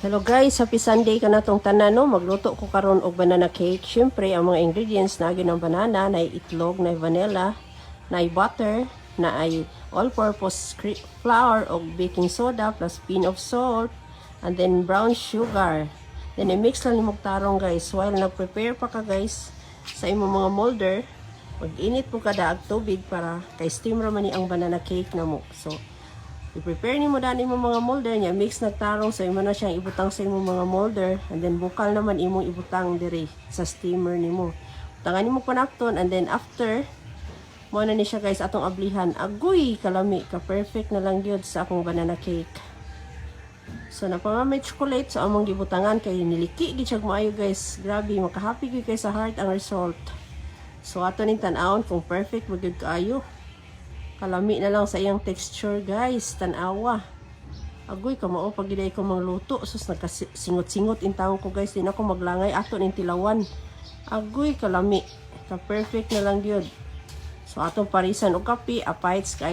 Hello guys, happy Sunday ka na tong tanan no. Magluto ko karon og banana cake. Syempre ang mga ingredients na ng banana, na itlog, na vanilla, na butter, na ay all-purpose flour og baking soda plus pin of salt and then brown sugar. Then i-mix lang nimog tarong guys. While nag-prepare pa ka guys sa imong mga molder, mag-init po kada og tubig para kay steam ra man ni ang banana cake na mo. So i-prepare ni mo dani mo mga molder niya, mix nagtarong sa imo na siyang ibutang sa imong mga molder, and then bukal naman imong ibutang dire sa steamer nimo. Butangan nimo panakton, and then after mo na ni siya guys atong ablihan. Agoy kalami ka, perfect na lang gyud sa akong banana cake. So napamay chocolate sa among gibutangan kay niliki gid siya maayo guys. Grabe, makahappy gyud kay sa heart ang result. So ato ning tan-awon kung perfect mo gyud kaayo. Kalami na lang sa iyang texture guys, tanawa. Agoy kamao pag giday ko mangluto, sus nagkasingot-singot in taon ko guys, din ako maglangay ato ning tilawan. Agoy kalami, ka perfect na lang gyud. So atong parisan og kape, apites kayo.